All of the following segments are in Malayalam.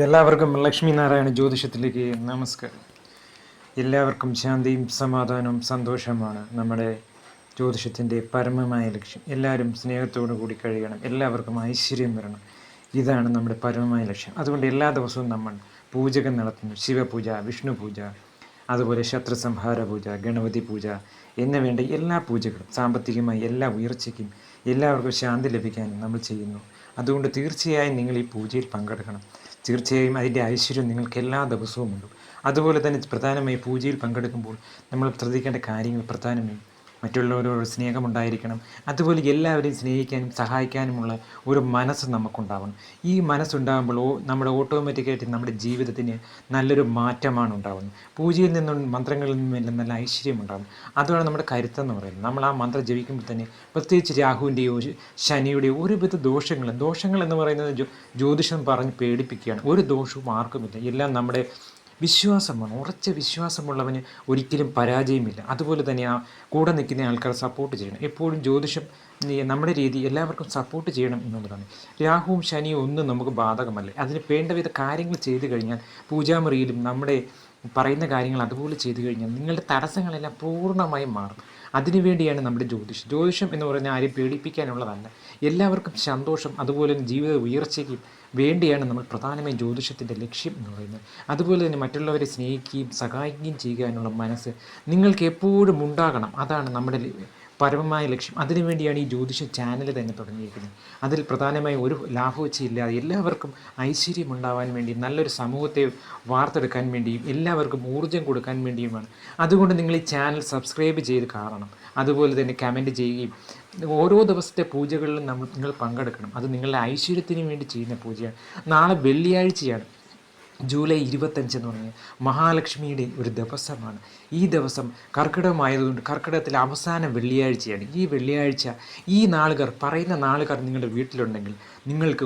എല്ലാവർക്കും ലക്ഷ്മി നാരായണ ജ്യോതിഷത്തിലേക്ക് നമസ്കാരം. എല്ലാവർക്കും ശാന്തിയും സമാധാനവും സന്തോഷമാണ് നമ്മുടെ ജ്യോതിഷത്തിൻ്റെ പരമമായ ലക്ഷ്യം. എല്ലാവരും സ്നേഹത്തോടു കൂടി കഴിയണം, എല്ലാവർക്കും ഐശ്വര്യം വരണം. ഇതാണ് നമ്മുടെ പരമമായ ലക്ഷ്യം. അതുകൊണ്ട് എല്ലാ ദിവസവും നമ്മൾ പൂജകൾ നടത്തുന്നു. ശിവപൂജ, വിഷ്ണു പൂജ, അതുപോലെ ശത്രുസംഹാര പൂജ, ഗണപതി പൂജ എന്നു വേണ്ട എല്ലാ പൂജകളും സാമ്പത്തികമായി എല്ലാ ഉയർച്ചയ്ക്കും എല്ലാവർക്കും ശാന്തി ലഭിക്കാനും നമ്മൾ ചെയ്യുന്നു. അതുകൊണ്ട് തീർച്ചയായും നിങ്ങൾ ഈ പൂജയിൽ പങ്കെടുക്കണം. തീർച്ചയായും അതിൻ്റെ ഐശ്വര്യം നിങ്ങൾക്ക് എല്ലാ ദിവസവും ഉണ്ട്. അതുപോലെ തന്നെ പ്രധാനമായി പൂജയിൽ പങ്കെടുക്കുമ്പോൾ നമ്മൾ ശ്രദ്ധിക്കേണ്ട കാര്യങ്ങൾ പ്രധാനമായും മറ്റുള്ളവരോട് സ്നേഹമുണ്ടായിരിക്കണം. അതുപോലെ എല്ലാവരെയും സ്നേഹിക്കാനും സഹായിക്കാനുമുള്ള ഒരു മനസ്സ് നമുക്കുണ്ടാവണം. ഈ മനസ്സുണ്ടാകുമ്പോൾ നമ്മുടെ ഓട്ടോമാറ്റിക്കായിട്ട് നമ്മുടെ ജീവിതത്തിന് നല്ലൊരു മാറ്റമാണ് ഉണ്ടാകുന്നത്. പൂജയിൽ നിന്നും മന്ത്രങ്ങളിൽ നിന്നുമെല്ലാം നല്ല ഐശ്വര്യം ഉണ്ടാകും. അതാണ് നമ്മുടെ കരുത്തെന്ന് പറയുന്നത്. നമ്മൾ ആ മന്ത്രം ജപിക്കുമ്പോൾ തന്നെ പ്രത്യേകിച്ച് രാഹുവിൻ്റെയോ ശനിയുടെയോ ഒരുവിധ ദോഷങ്ങൾ എന്ന് പറയുന്നത് ജ്യോതിഷം പറഞ്ഞ് പേടിപ്പിക്കുകയാണ്. ഒരു ദോഷവും ആർക്കുമില്ല. എല്ലാം നമ്മുടെ വിശ്വാസമാണ്. ഉറച്ച വിശ്വാസമുള്ളവന് ഒരിക്കലും പരാജയമില്ല. അതുപോലെ തന്നെ ആ കൂടെ നിൽക്കുന്ന ആൾക്കാർ സപ്പോർട്ട് ചെയ്യണം. എപ്പോഴും ജ്യോതിഷം നമ്മുടെ രീതി എല്ലാവർക്കും സപ്പോർട്ട് ചെയ്യണം എന്നുള്ളതാണ്. രാഹുവും ശനിയും ഒന്നും നമുക്ക് ബാധകമല്ല. അതിന് വേണ്ടവിധ കാര്യങ്ങൾ ചെയ്തു കഴിഞ്ഞാൽ പൂജാമുറിയിലും നമ്മുടെ പറയുന്ന കാര്യങ്ങൾ അതുപോലെ ചെയ്തു കഴിഞ്ഞാൽ നിങ്ങളുടെ തടസ്സങ്ങളെല്ലാം പൂർണ്ണമായും മാറും. അതിനുവേണ്ടിയാണ് നമ്മുടെ ജ്യോതിഷം എന്ന് പറഞ്ഞാൽ ആരെയും പേടിപ്പിക്കാനുള്ളതല്ല. എല്ലാവർക്കും സന്തോഷം അതുപോലെ ജീവിത ഉയർച്ചയ്ക്കും വേണ്ടിയാണ് നമ്മൾ പ്രധാനമായും ജ്യോതിഷത്തിൻ്റെ ലക്ഷ്യം എന്ന് പറയുന്നത്. അതുപോലെ തന്നെ മറ്റുള്ളവരെ സ്നേഹിക്കുകയും സഹായിക്കുകയും ചെയ്യാനുള്ള മനസ്സ് നിങ്ങൾക്ക് എപ്പോഴും ഉണ്ടാകണം. അതാണ് നമ്മുടെ പരമമായ ലക്ഷ്യം. അതിനുവേണ്ടിയാണ് ഈ ജ്യോതിഷ ചാനൽ തന്നെ തുടങ്ങിയിരിക്കുന്നത്. അതിൽ പ്രധാനമായും ഒരു ലാഭവെച്ചില്ലാതെ എല്ലാവർക്കും ഐശ്വര്യം ഉണ്ടാവാൻ വേണ്ടി നല്ലൊരു സമൂഹത്തെ വാർത്തെടുക്കാൻ വേണ്ടിയും എല്ലാവർക്കും ഊർജ്ജം കൊടുക്കാൻ വേണ്ടിയുമാണ്. അതുകൊണ്ട് നിങ്ങൾ ഈ ചാനൽ സബ്സ്ക്രൈബ് ചെയ്ത് കാണണം. അതുപോലെ തന്നെ കമൻറ്റ് ചെയ്യുകയും ഓരോ ദിവസത്തെ പൂജകളിലും നിങ്ങൾ പങ്കെടുക്കണം. അത് നിങ്ങളുടെ ഐശ്വര്യത്തിന് വേണ്ടി ചെയ്യുന്ന പൂജയാണ്. നാളെ വെള്ളിയാഴ്ചയാണ്. ജൂലൈ 25 എന്ന് പറഞ്ഞാൽ മഹാലക്ഷ്മിയുടെ ഒരു ദിവസമാണ്. ഈ ദിവസം കർക്കിടകമായതുകൊണ്ട് കർക്കിടകത്തിലെ അവസാന വെള്ളിയാഴ്ചയാണ്. ഈ വെള്ളിയാഴ്ച ഈ പറയുന്ന നാളുകാർ നിങ്ങളുടെ വീട്ടിലുണ്ടെങ്കിൽ നിങ്ങൾക്ക്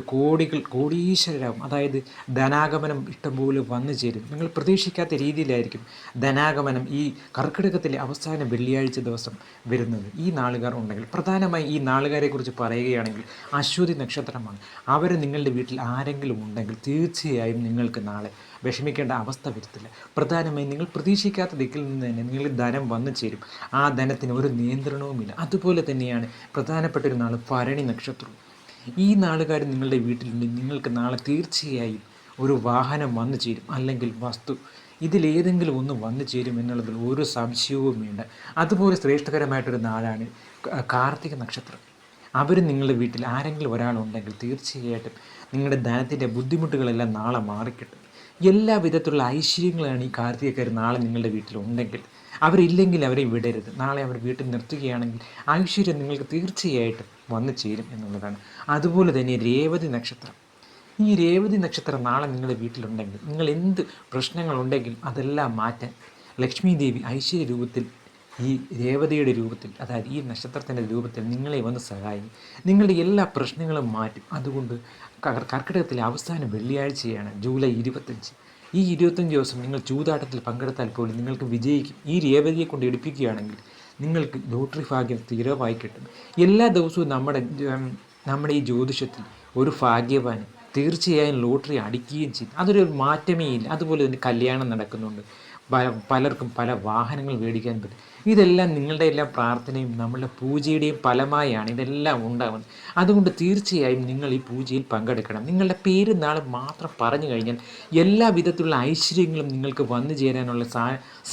കോടീശ്വരരാകും. അതായത് ധനാഗമനം ഇഷ്ടംപോലെ വന്നു ചേരും. നിങ്ങൾ പ്രതീക്ഷിക്കാത്ത രീതിയിലായിരിക്കും ധനാഗമനം ഈ കർക്കിടകത്തിലെ അവസാന വെള്ളിയാഴ്ച ദിവസം വരുന്നത്. ഈ നാളുകാർ ഉണ്ടെങ്കിൽ പ്രധാനമായി ഈ നാളുകാരെക്കുറിച്ച് പറയുകയാണെങ്കിൽ അശ്വതി നക്ഷത്രമാണ്. അവർ നിങ്ങളുടെ വീട്ടിൽ ആരെങ്കിലും ഉണ്ടെങ്കിൽ തീർച്ചയായും നിങ്ങൾക്ക് നാളെ വിഷമിക്കേണ്ട അവസ്ഥ വരത്തില്ല. പ്രധാനമായും നിങ്ങൾ പ്രതീക്ഷിക്കാത്ത ദിക്കിൽ നിന്ന് തന്നെ നിങ്ങൾ ധനം വന്നു ചേരും. ആ ധനത്തിന് ഒരു നിയന്ത്രണവുമില്ല. അതുപോലെ തന്നെയാണ് പ്രധാനപ്പെട്ട ഒരു നാൾ ഭരണി നക്ഷത്രവും. ഈ നാളുകാർ നിങ്ങളുടെ വീട്ടിലുണ്ടെങ്കിൽ നിങ്ങൾക്ക് നാളെ തീർച്ചയായും ഒരു വാഹനം വന്നു ചേരും, അല്ലെങ്കിൽ വസ്തു. ഇതിലേതെങ്കിലും ഒന്ന് വന്നു ചേരും എന്നുള്ളതിൽ ഒരു സംശയവും വേണ്ട. അതുപോലെ ശ്രേഷ്ഠകരമായിട്ടൊരു നാളാണ് കാർത്തിക നക്ഷത്രം. അവർ നിങ്ങളുടെ വീട്ടിൽ ആരെങ്കിലും ഒരാളുണ്ടെങ്കിൽ തീർച്ചയായിട്ടും നിങ്ങളുടെ ധനത്തിൻ്റെ ബുദ്ധിമുട്ടുകളെല്ലാം നാളെ മാറിക്കിട്ടും. എല്ലാ വിധത്തിലുള്ള ഐശ്വര്യങ്ങളാണ് ഈ കാർത്തികക്കാർ നാളെ നിങ്ങളുടെ വീട്ടിലുണ്ടെങ്കിൽ. അവരില്ലെങ്കിൽ അവരെ വിടരുത്. നാളെ അവർ വീട്ടിൽ നിർത്തുകയാണെങ്കിൽ ഐശ്വര്യം നിങ്ങൾക്ക് തീർച്ചയായിട്ടും വന്നു ചേരും എന്നുള്ളതാണ്. അതുപോലെ തന്നെ രേവതി നക്ഷത്രം. ഈ രേവതി നക്ഷത്രം നാളെ നിങ്ങളുടെ വീട്ടിലുണ്ടെങ്കിൽ നിങ്ങൾ എന്ത് പ്രശ്നങ്ങളുണ്ടെങ്കിലും അതെല്ലാം മാറ്റാൻ ലക്ഷ്മി ദേവി ഐശ്വര്യ രൂപത്തിൽ ഈ രേവതിയുടെ രൂപത്തിൽ, അതായത് ഈ നക്ഷത്രത്തിൻ്റെ രൂപത്തിൽ നിങ്ങളെ വന്ന് സഹായിക്കും. നിങ്ങളുടെ എല്ലാ പ്രശ്നങ്ങളും മാറ്റും. അതുകൊണ്ട് കർക്കിടകത്തിലെ അവസാന വെള്ളിയാഴ്ചയാണ് ജൂലൈ 25. ഈ 25 ദിവസം നിങ്ങൾ ചൂതാട്ടത്തിൽ പങ്കെടുത്താൽ പോലും നിങ്ങൾക്ക് വിജയിക്കും. ഈ രേവതിയെ കൊണ്ട് എടുപ്പിക്കുകയാണെങ്കിൽ നിങ്ങൾക്ക് ലോട്ടറി ഭാഗ്യം സ്ഥിരമായി കിട്ടും. എല്ലാ ദിവസവും നമ്മുടെ ഈ ജ്യോതിഷത്തിൽ ഒരു ഭാഗ്യവാൻ തീർച്ചയായും ലോട്ടറി അടിക്കുകയും ചെയ്യും. അതൊരു മാറ്റമേ ഇല്ല. അതുപോലെ തന്നെ കല്യാണം നടക്കുന്നുണ്ട്. പലർക്കും പല വാഹനങ്ങൾ മേടിക്കാൻ പറ്റും. ഇതെല്ലാം നിങ്ങളുടെ എല്ലാം പ്രാർത്ഥനയും നമ്മളുടെ പൂജയുടെയും ഫലമായാണ് ഇതെല്ലാം ഉണ്ടാകുന്നത്. അതുകൊണ്ട് തീർച്ചയായും നിങ്ങൾ ഈ പൂജയിൽ പങ്കെടുക്കണം. നിങ്ങളുടെ പേര് നാളെ മാത്രം പറഞ്ഞു കഴിഞ്ഞാൽ എല്ലാ വിധത്തിലുള്ള ഐശ്വര്യങ്ങളും നിങ്ങൾക്ക് വന്നു ചേരാനുള്ള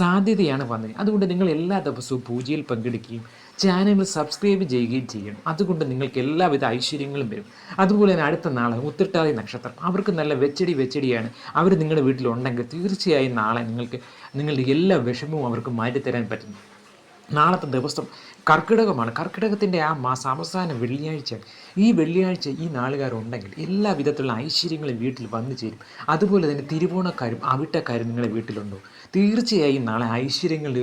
സാധ്യതയാണ് വന്നത്. അതുകൊണ്ട് നിങ്ങൾ എല്ലാ ദിവസവും പൂജയിൽ പങ്കെടുക്കുകയും ചാനൽ സബ്സ്ക്രൈബ് ചെയ്യുകയും ചെയ്യണം. അതുകൊണ്ട് നിങ്ങൾക്ക് എല്ലാവിധ ഐശ്വര്യങ്ങളും വരും. അതുപോലെ തന്നെ അടുത്ത നാളെ ഉത്രട്ടാതി നക്ഷത്രം. അവർക്ക് നല്ല വെച്ചടിയാണ്. അവർ നിങ്ങളുടെ വീട്ടിലുണ്ടെങ്കിൽ തീർച്ചയായും നാളെ നിങ്ങളുടെ എല്ലാ വിഷമവും അവർക്ക് മാറ്റിത്തരാൻ പറ്റും. നാളത്തെ ദിവസം കർക്കിടകമാണ്. കർക്കിടകത്തിൻ്റെ ആ മാസം അവസാന വെള്ളിയാഴ്ച. ഈ വെള്ളിയാഴ്ച ഈ നാളുകാരുണ്ടെങ്കിൽ എല്ലാ വിധത്തിലുള്ള ഐശ്വര്യങ്ങളും വീട്ടിൽ വന്നു ചേരും. അതുപോലെ തന്നെ തിരുവോണക്കാരും അവിട്ടക്കാരും നിങ്ങളുടെ വീട്ടിലുണ്ടോ തീർച്ചയായും നാളെ ഐശ്വര്യങ്ങളുടെ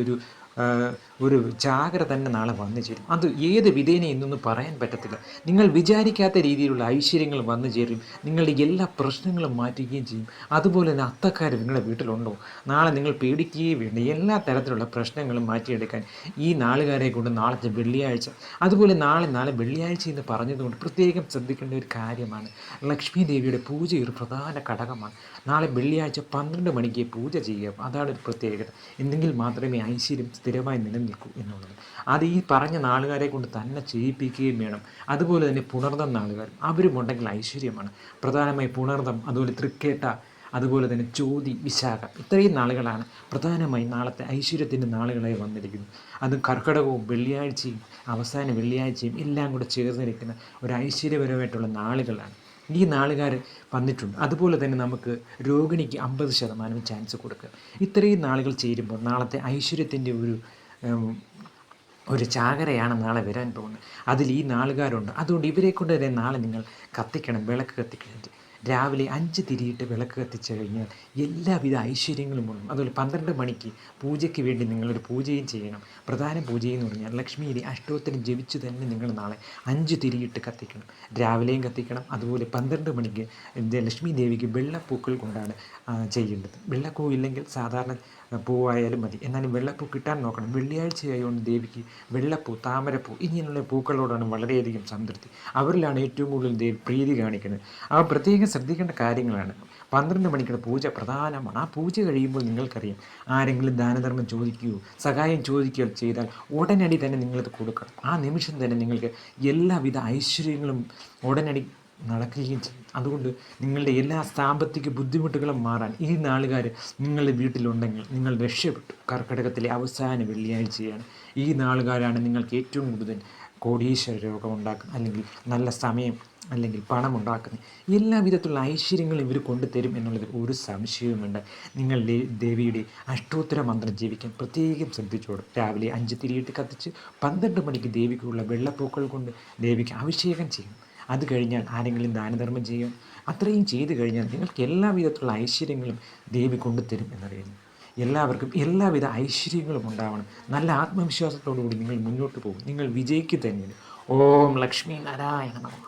ഒരു ജാഗ്രത തന്നെ നാളെ വന്നു ചേരും. അത് ഏത് വിധേന എന്നൊന്നും പറയാൻ പറ്റത്തില്ല. നിങ്ങൾ വിചാരിക്കാത്ത രീതിയിലുള്ള ഐശ്വര്യങ്ങൾ വന്നു ചേരും. നിങ്ങളുടെ എല്ലാ പ്രശ്നങ്ങളും മാറ്റുകയും ചെയ്യും. അതുപോലെ തന്നെ അത്തക്കാർ നിങ്ങളുടെ വീട്ടിലുണ്ടോ? നാളെ നിങ്ങൾ പേടിക്കുകയും വേണ്ട. എല്ലാ തരത്തിലുള്ള പ്രശ്നങ്ങളും മാറ്റിയെടുക്കാൻ ഈ നാളുകാരെ കൊണ്ട് നാളത്തെ വെള്ളിയാഴ്ച, അതുപോലെ നാളെ വെള്ളിയാഴ്ച എന്ന് പറഞ്ഞതുകൊണ്ട് പ്രത്യേകം ശ്രദ്ധിക്കേണ്ട ഒരു കാര്യമാണ്. ലക്ഷ്മി ദേവിയുടെ പൂജ ഒരു പ്രധാന ഘടകമാണ്. നാളെ വെള്ളിയാഴ്ച 12 മണിക്ക് പൂജ ചെയ്യുക. അതാണ് ഒരു പ്രത്യേകത. എന്നെങ്കിൽ മാത്രമേ ഐശ്വര്യം സ്ഥിരമായി നിലനിൽക്കൂ എന്നുള്ളത്. അത് ഈ പറഞ്ഞ നാളുകാരെ കൊണ്ട് തന്നെ ചെയ്യിപ്പിക്കുകയും വേണം. അതുപോലെ തന്നെ പുണർദം നാളുകാരും അവരുമുണ്ടെങ്കിൽ ഐശ്വര്യമാണ്. പ്രധാനമായി പുണർദം, അതുപോലെ തൃക്കേട്ട, അതുപോലെ തന്നെ ചോതി, വിശാഖം, ഇത്രയും നാളുകളാണ് പ്രധാനമായി നാളത്തെ ഐശ്വര്യത്തിൻ്റെ നാളുകളായി വന്നിരിക്കുന്നത്. അത് കർക്കിടകവും വെള്ളിയാഴ്ചയും അവസാന വെള്ളിയാഴ്ചയും എല്ലാം കൂടെ ചേർന്നിരിക്കുന്ന ഒരു ഐശ്വര്യപരമായിട്ടുള്ള നാളുകളാണ്. ഈ നാളുകാർ വന്നിട്ടുണ്ട്. അതുപോലെ തന്നെ നമുക്ക് രോഹിണിക്ക് 50% ചാൻസ് കൊടുക്കുക. ഇത്രയും നാളുകൾ ചേരുമ്പോൾ നാളത്തെ ഐശ്വര്യത്തിൻ്റെ ഒരു ചാകരയാണ് നാളെ വരാൻ പോകുന്നത്. അതിൽ ഈ നാളുകാരുണ്ട്. അതുകൊണ്ട് ഇവരെ കൊണ്ട് തന്നെ നാളെ നിങ്ങൾ കത്തിക്കണം, വിളക്ക് കത്തിക്കണം. രാവിലെ 5 തിരിയിട്ട് വിളക്ക് കത്തിച്ചു കഴിഞ്ഞാൽ എല്ലാവിധ ഐശ്വര്യങ്ങളും ഉണ്ട്. അതുപോലെ 12 മണിക്ക് പൂജയ്ക്ക് വേണ്ടി നിങ്ങളൊരു പൂജയും ചെയ്യണം. പ്രധാന പൂജയെന്ന് പറഞ്ഞാൽ ലക്ഷ്മിയുടെ അഷ്ടോത്തരം ജപിച്ച് തന്നെ നിങ്ങൾ നാളെ 5 തിരിയിട്ട് കത്തിക്കണം. രാവിലെയും കത്തിക്കണം. അതുപോലെ 12 മണിക്ക് ലക്ഷ്മി ദേവിക്ക് വെള്ളപ്പൂക്കൾ കൊണ്ടാണ് ചെയ്യേണ്ടത്. വെള്ളപ്പൂ ഇല്ലെങ്കിൽ സാധാരണ പൂവായാലും മതി. എന്നാലും വെള്ളപ്പൂ കിട്ടാൻ നോക്കണം. വെള്ളിയാഴ്ച ആയതുകൊണ്ട് ദേവിക്ക് വെള്ളപ്പൂ, താമരപ്പൂ ഇങ്ങനെയുള്ള പൂക്കളോടാണ് വളരെയധികം സംതൃപ്തി. അവരിലാണ് ഏറ്റവും കൂടുതൽ ദേവി പ്രീതി കാണിക്കുന്നത്. അവ പ്രത്യേകം ശ്രദ്ധിക്കേണ്ട കാര്യങ്ങളാണ്. 12 മണിക്കുള്ള പൂജ പ്രധാനമാണ്. ആ പൂജ കഴിയുമ്പോൾ നിങ്ങൾക്കറിയാം, ആരെങ്കിലും ദാനധർമ്മം ചോദിക്കുകയോ സഹായം ചോദിക്കുകയോ ചെയ്താൽ ഉടനടി തന്നെ നിങ്ങളത് കൊടുക്കണം. ആ നിമിഷം തന്നെ നിങ്ങൾക്ക് എല്ലാവിധ ഐശ്വര്യങ്ങളും ഉടനടി നടക്കുകയും ചെയ്യും. അതുകൊണ്ട് നിങ്ങളുടെ എല്ലാ സാമ്പത്തിക ബുദ്ധിമുട്ടുകളും മാറാൻ ഈ നാളുകാർ നിങ്ങളുടെ വീട്ടിലുണ്ടെങ്കിൽ നിങ്ങൾ രക്ഷപ്പെട്ടു. കർക്കിടകത്തിലെ അവസാന വെള്ളിയാഴ്ചയാണ്. ഈ നാളുകാരാണ് നിങ്ങൾക്ക് ഏറ്റവും കൂടുതൽ കോടീശ്വര രോഗം ഉണ്ടാക്കുന്നത്, അല്ലെങ്കിൽ നല്ല സമയം, അല്ലെങ്കിൽ പണം ഉണ്ടാക്കുന്നത്. എല്ലാ വിധത്തിലുള്ള ഐശ്വര്യങ്ങളും ഇവർ കൊണ്ടുതരും എന്നുള്ളതിൽ ഒരു സംശയവുമുണ്ട്. നിങ്ങൾ ദേവിയുടെ അഷ്ടോത്തര മന്ത്രം ജപിക്കാൻ പ്രത്യേകം ശ്രദ്ധിച്ചോടും. രാവിലെ 5 തിരിയിട്ട് കത്തിച്ച് 12 മണിക്ക് ദേവിക്കുള്ള വെള്ളപ്പൂക്കൾ കൊണ്ട് ദേവിക്ക് അഭിഷേകം ചെയ്യും. അത് കഴിഞ്ഞാൽ ആരെങ്കിലും ദാനധർമ്മം ചെയ്യും. അത്രയും ചെയ്തു കഴിഞ്ഞാൽ നിങ്ങൾക്ക് എല്ലാ വിധത്തിലുള്ള ഐശ്വര്യങ്ങളും ദേവി കൊണ്ടുതരും എന്നറിയുന്നു. എല്ലാവർക്കും എല്ലാവിധ ഐശ്വര്യങ്ങളും ഉണ്ടാവണം. നല്ല ആത്മവിശ്വാസത്തോടു കൂടി നിങ്ങൾ മുന്നോട്ട് പോകും. നിങ്ങൾ വിജയിക്കുക തന്നെയാണ്. ഓം ലക്ഷ്മി നാരായണ നമഃ.